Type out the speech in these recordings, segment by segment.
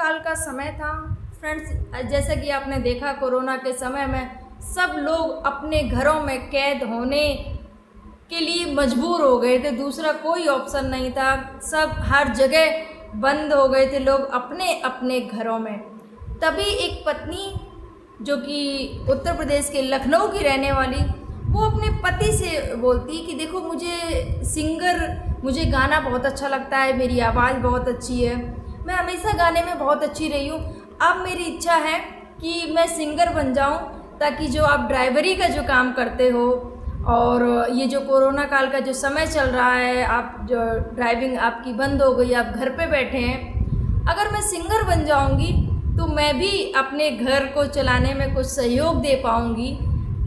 काल का समय था फ्रेंड्स। जैसा कि आपने देखा, कोरोना के समय में सब लोग अपने घरों में कैद होने के लिए मजबूर हो गए थे। दूसरा कोई ऑप्शन नहीं था। सब हर जगह बंद हो गए थे, लोग अपने अपने घरों में। तभी एक पत्नी जो कि उत्तर प्रदेश के लखनऊ की रहने वाली, वो अपने पति से बोलती कि देखो, मुझे गाना बहुत अच्छा लगता है, मेरी आवाज़ बहुत अच्छी है, मैं हमेशा गाने में बहुत अच्छी रही हूँ। अब मेरी इच्छा है कि मैं सिंगर बन जाऊँ, ताकि जो आप ड्राइवरी का जो काम करते हो और ये जो कोरोना काल का जो समय चल रहा है, आप जो ड्राइविंग आपकी बंद हो गई, आप घर पे बैठे हैं, अगर मैं सिंगर बन जाऊंगी तो मैं भी अपने घर को चलाने में कुछ सहयोग दे पाऊंगी।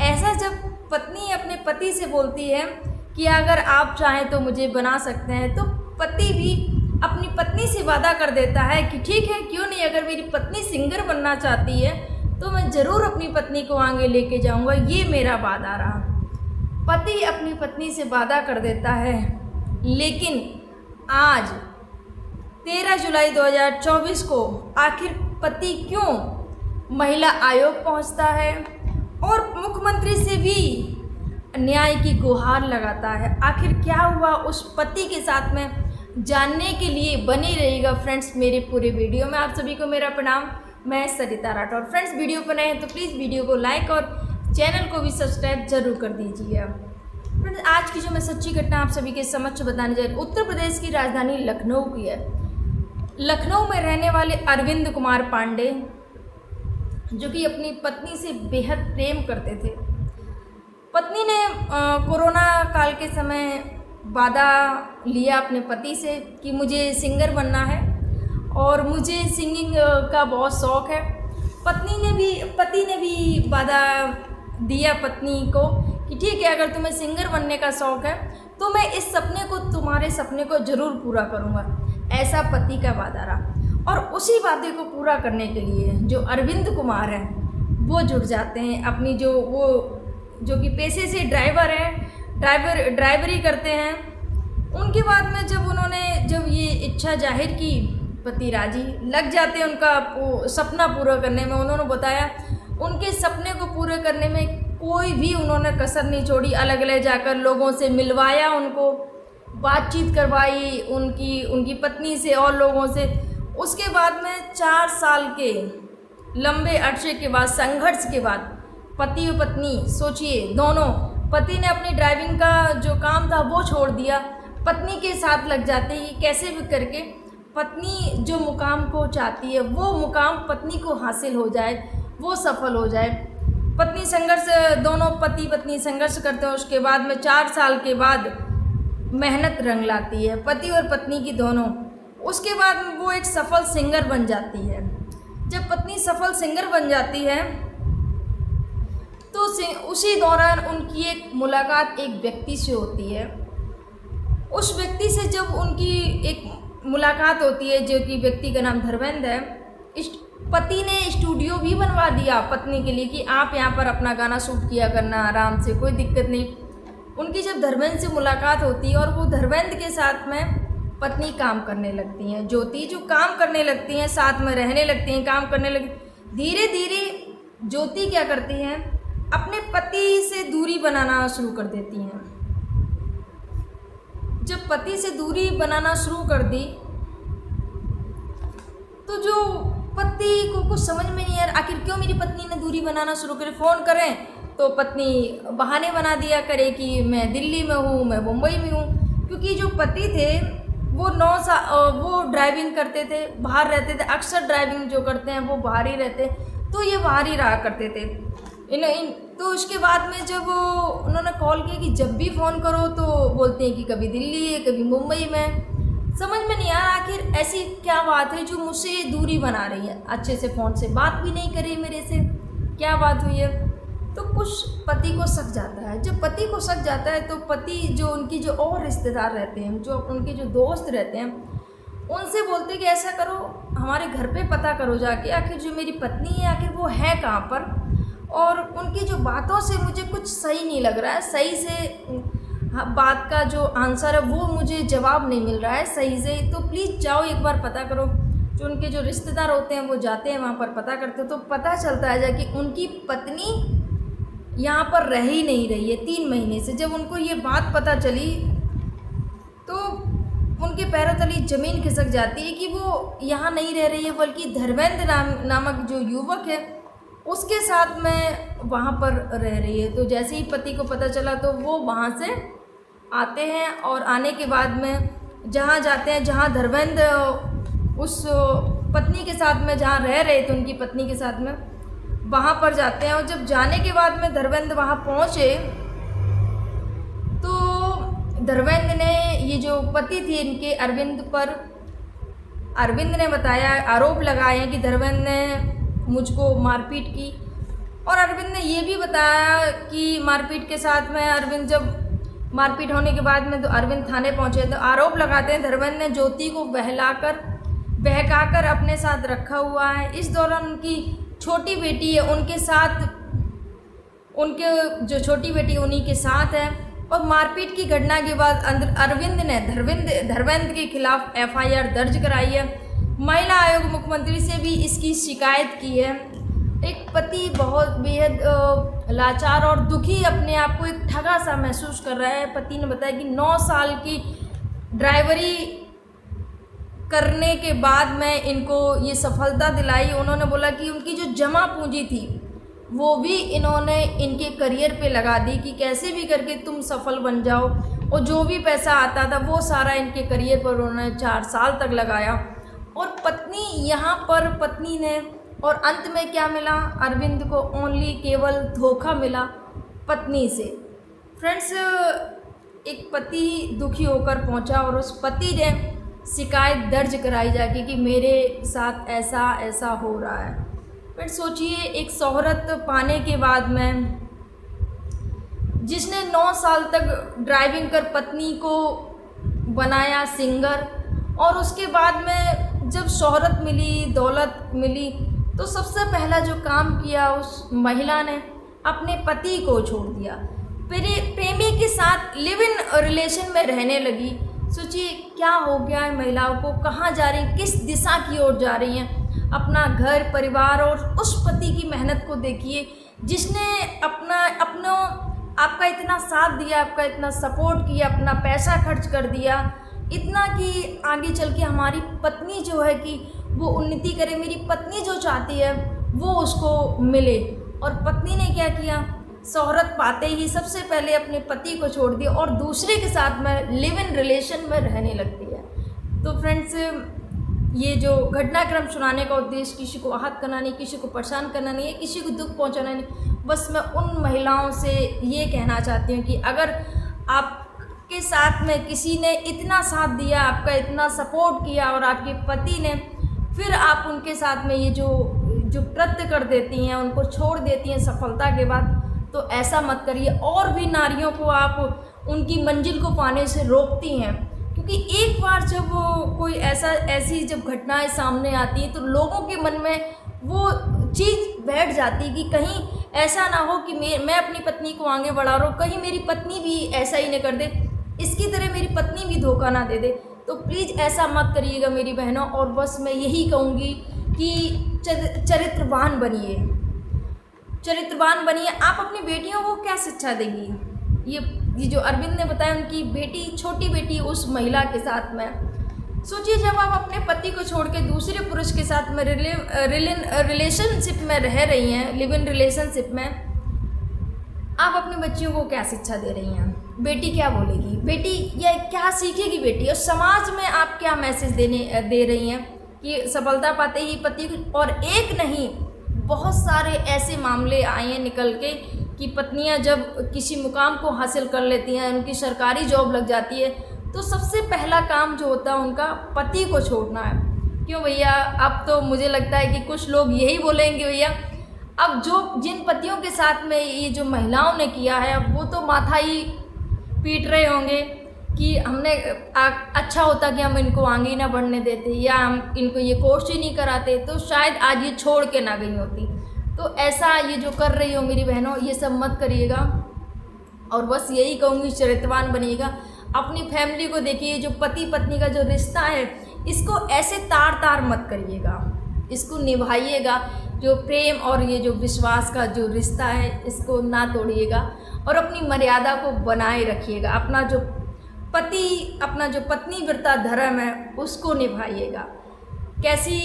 ऐसा जब पत्नी अपने पति से बोलती है कि अगर आप चाहें तो मुझे बना सकते हैं, तो पति भी अपनी पत्नी से वादा कर देता है कि ठीक है, क्यों नहीं, अगर मेरी पत्नी सिंगर बनना चाहती है तो मैं ज़रूर अपनी पत्नी को आगे लेके जाऊंगा, ये मेरा वादा रहा। पति अपनी पत्नी से वादा कर देता है, लेकिन आज 13 जुलाई 2024 को आखिर पति क्यों महिला आयोग पहुंचता है और मुख्यमंत्री से भी न्याय की गुहार लगाता है? आखिर क्या हुआ उस पति के साथ में, जानने के लिए बने रहिएगा फ्रेंड्स मेरे पूरे वीडियो में। आप सभी को मेरा प्रणाम, मैं सरिता राठौर। फ्रेंड्स, वीडियो पर नए हैं तो प्लीज़ वीडियो को लाइक और चैनल को भी सब्सक्राइब जरूर कर दीजिए। फ्रेंड्स, आज की जो मैं सच्ची घटना आप सभी के समक्ष बताने जा रही हूँ, उत्तर प्रदेश की राजधानी लखनऊ की है। लखनऊ में रहने वाले अरविंद कुमार पांडे, जो कि अपनी पत्नी से बेहद प्रेम करते थे। पत्नी ने कोरोना काल के समय वादा लिया अपने पति से कि मुझे सिंगर बनना है और मुझे सिंगिंग का बहुत शौक़ है। पति ने भी वादा दिया पत्नी को कि ठीक है, अगर तुम्हें सिंगर बनने का शौक़ है तो मैं इस तुम्हारे सपने को ज़रूर पूरा करूँगा। ऐसा पति का वादा रहा। और उसी वादे को पूरा करने के लिए जो अरविंद कुमार हैं वो जुट जाते हैं। अपनी जो कि पेशे से ड्राइवर हैं, ड्राइवरी करते हैं, उनके बाद में जब ये इच्छा जाहिर की, पति राजी लग जाते हैं उनका सपना पूरा करने में। उन्होंने बताया उनके सपने को पूरे करने में कोई भी उन्होंने कसर नहीं छोड़ी। अलग अलग जाकर लोगों से मिलवाया, उनको बातचीत करवाई उनकी पत्नी से और लोगों से। उसके बाद में 4 साल के लंबे अरसे के बाद, संघर्ष के बाद, पति और पत्नी, सोचिए दोनों, पति ने अपनी ड्राइविंग का जो काम था वो छोड़ दिया, पत्नी के साथ लग जाते ही कैसे भी करके पत्नी जो मुकाम को चाहती है वो मुकाम पत्नी को हासिल हो जाए, वो सफल हो जाए। दोनों पति पत्नी संघर्ष करते हैं। उसके बाद में 4 साल के बाद मेहनत रंग लाती है पति और पत्नी की दोनों। उसके बाद वो एक सफल सिंगर बन जाती है। जब पत्नी सफल सिंगर बन जाती है तो उसी दौरान उनकी एक मुलाकात एक व्यक्ति से होती है। उस व्यक्ति से जब उनकी एक मुलाकात होती है, जो कि व्यक्ति का नाम धर्मेंद्र है, पति ने स्टूडियो भी बनवा दिया पत्नी के लिए कि आप यहाँ पर अपना गाना शूट किया करना आराम से, कोई दिक्कत नहीं। उनकी जब धर्मेंद्र से मुलाकात होती है और वो धर्मेंद्र के साथ में पत्नी काम करने लगती हैं, ज्योति जो काम करने लगती हैं, साथ में रहने लगती हैं, काम करने लगती। धीरे धीरे ज्योति क्या करती हैं, अपने पति से दूरी बनाना शुरू कर देती हैं। जब पति से दूरी बनाना शुरू कर दी तो जो पति को कुछ समझ में नहीं आया, आखिर क्यों मेरी पत्नी ने दूरी बनाना शुरू करी। फ़ोन करें तो पत्नी बहाने बना दिया करे कि मैं दिल्ली में हूँ, मैं मुंबई में हूँ। क्योंकि जो पति थे वो ड्राइविंग करते थे, बाहर रहते थे। अक्सर ड्राइविंग जो करते हैं वो बाहर ही रहते, तो ये बाहर ही रहा करते थे। तो उसके बाद में जब उन्होंने कॉल किया कि जब भी फ़ोन करो तो बोलते हैं कि कभी दिल्ली है, कभी मुंबई में। समझ में नहीं आ रहा आखिर ऐसी क्या बात है जो मुझसे दूरी बना रही है, अच्छे से फ़ोन से बात भी नहीं करी मेरे से, क्या बात हुई है। तो कुछ पति को शक जाता है। जब पति को शक जाता है तो पति जो उनकी जो और रिश्तेदार रहते हैं, जो उनके जो दोस्त रहते हैं, उनसे बोलते हैं कि ऐसा करो, हमारे घर पे पता करो जाके, आखिर जो मेरी पत्नी है आखिर वो है कहाँ पर, और उनकी जो बातों से मुझे कुछ सही नहीं लग रहा है, सही से बात का जो आंसर है वो मुझे जवाब नहीं मिल रहा है सही से, तो प्लीज़ जाओ एक बार पता करो। जो उनके जो रिश्तेदार होते हैं वो जाते हैं वहाँ पर, पता करते हैं, तो पता चलता है कि उनकी पत्नी यहाँ पर रह ही नहीं रही है 3 महीने से। जब उनको ये बात पता चली तो उनके पैरों तले ज़मीन खिसक जाती है कि वो यहाँ नहीं रह रही है, बल्कि धर्मेंद्र नामक जो युवक है उसके साथ में वहाँ पर रह रही है। तो जैसे ही पति को पता चला तो वो वहाँ से आते हैं, और आने के बाद में जहाँ जाते हैं जहाँ धर्मेंद्र उस पत्नी के साथ में जहाँ रह रहे थे उनकी पत्नी के साथ में, वहाँ पर जाते हैं। और जब जाने के बाद में धर्मेंद्र वहाँ पहुँचे तो धर्मेंद्र ने ये जो पति थे इनके अरविंद पर, अरविंद ने बताया, आरोप लगाए हैं कि धर्मेंद्र ने मुझको मारपीट की। और अरविंद ने ये भी बताया कि मारपीट के साथ में अरविंद, जब मारपीट होने के बाद में तो अरविंद थाने पहुंचे तो आरोप लगाते हैं धर्मेंद्र ने ज्योति को बहकाकर अपने साथ रखा हुआ है। इस दौरान उनकी छोटी बेटी है उनके साथ, उनके जो छोटी बेटी उन्हीं के साथ है। और मारपीट की घटना के बाद अरविंद ने धर्मेंद्र के खिलाफ FIR दर्ज कराई है। महिला आयोग मुख्यमंत्री से भी इसकी शिकायत की है। एक पति बहुत बेहद लाचार और दुखी, अपने आप को एक ठगा सा महसूस कर रहा है। पति ने बताया कि 9 साल की ड्राइवरी करने के बाद मैं इनको ये सफलता दिलाई। उन्होंने बोला कि उनकी जो जमा पूंजी थी वो भी इन्होंने इनके करियर पे लगा दी कि कैसे भी करके तुम सफल बन जाओ, और जो भी पैसा आता था वो सारा इनके करियर पर उन्होंने 4 साल तक लगाया। और पत्नी यहाँ पर पत्नी ने, और अंत में क्या मिला अरविंद को, ओनली केवल धोखा मिला पत्नी से। फ्रेंड्स, एक पति दुखी होकर पहुँचा और उस पति ने शिकायत दर्ज कराई जाके कि मेरे साथ ऐसा ऐसा हो रहा है। फिर सोचिए, एक शोहरत पाने के बाद में जिसने 9 साल तक ड्राइविंग कर पत्नी को बनाया सिंगर, और उसके बाद में जब शोहरत मिली, दौलत मिली, तो सबसे पहला जो काम किया उस महिला ने अपने पति को छोड़ दिया, प्रेमी के साथ लिव इन रिलेशन में रहने लगी। सोचिए क्या हो गया है महिलाओं को, कहाँ जा रही, किस दिशा की ओर जा रही हैं। अपना घर परिवार और उस पति की मेहनत को देखिए जिसने आपका इतना साथ दिया, आपका इतना सपोर्ट किया, अपना पैसा खर्च कर दिया, इतना कि आगे चल के हमारी पत्नी जो है कि वो उन्नति करे, मेरी पत्नी जो चाहती है वो उसको मिले। और पत्नी ने क्या किया, शोहरत पाते ही सबसे पहले अपने पति को छोड़ दिया और दूसरे के साथ में लिव इन रिलेशन में रहने लगती है। तो फ्रेंड्स, ये जो घटनाक्रम सुनाने का उद्देश्य किसी को आहत करना नहीं, किसी को परेशान करना नहीं है, किसी को दुख पहुंचाना नहीं। बस मैं उन महिलाओं से ये कहना चाहती हूँ कि अगर आपके साथ में किसी ने इतना साथ दिया, आपका इतना सपोर्ट किया और आपके पति ने फिर आप उनके साथ में ये जो कृत्य कर देती हैं, उनको छोड़ देती हैं सफलता के बाद, तो ऐसा मत करिए। और भी नारियों को आप उनकी मंजिल को पाने से रोकती हैं, क्योंकि एक बार जब कोई ऐसी जब घटनाएं सामने आती हैं तो लोगों के मन में वो चीज़ बैठ जाती है कि कहीं ऐसा ना हो कि मैं अपनी पत्नी को आगे बढ़ा रहा हूँ, कहीं मेरी पत्नी भी ऐसा ही न कर दे, इसकी तरह मेरी पत्नी भी धोखा ना दे दे। तो प्लीज़ ऐसा मत करिएगा मेरी बहनों। और बस मैं यही कहूँगी कि चरित्रवान बनिए, चरित्रवान बनिए। आप अपनी बेटियों को क्या शिक्षा देंगी? ये जो अरविंद ने बताया, उनकी बेटी, छोटी बेटी उस महिला के साथ में, सोचिए जब आप अपने पति को छोड़ के दूसरे पुरुष के साथ में रिलेशनशिप में रह रही हैं, लिव इन रिलेशनशिप में, आप अपनी बच्चियों को क्या शिक्षा दे रही हैं? बेटी क्या बोलेगी, बेटी या क्या सीखेगी बेटी? और समाज में आप क्या मैसेज दे रही हैं कि सफलता पाते ही पति को, और एक नहीं बहुत सारे ऐसे मामले आए हैं निकल के कि पत्नियां जब किसी मुकाम को हासिल कर लेती हैं, उनकी सरकारी जॉब लग जाती है, तो सबसे पहला काम जो होता है उनका पति को छोड़ना है। क्यों भैया? अब तो मुझे लगता है कि कुछ लोग यही बोलेंगे भैया, अब जिन पतियों के साथ में ये जो महिलाओं ने किया है, अब वो तो माथा ही पीट रहे होंगे कि हमने अच्छा होता कि हम इनको आगे ही ना बढ़ने देते, या हम इनको ये कोर्स ही नहीं कराते, तो शायद आज ये छोड़ के ना गई होती। तो ऐसा ये जो कर रही हो मेरी बहनों, ये सब मत करिएगा। और बस यही कहूँगी, चरित्रवान बनिएगा। अपनी फैमिली को देखिए, जो पति पत्नी का जो रिश्ता है, इसको ऐसे तार तार मत करिएगा, इसको निभाइएगा। जो प्रेम और ये जो विश्वास का जो रिश्ता है इसको ना तोड़िएगा और अपनी मर्यादा को बनाए रखिएगा। अपना जो पत्नी व्रता धर्म है उसको निभाइएगा। कैसी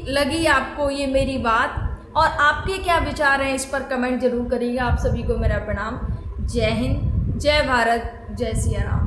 लगी आपको ये मेरी बात और आपके क्या विचार हैं इस पर कमेंट जरूर करिएगा। आप सभी को मेरा प्रणाम। जय हिंद, जय भारत, जय सिया राम।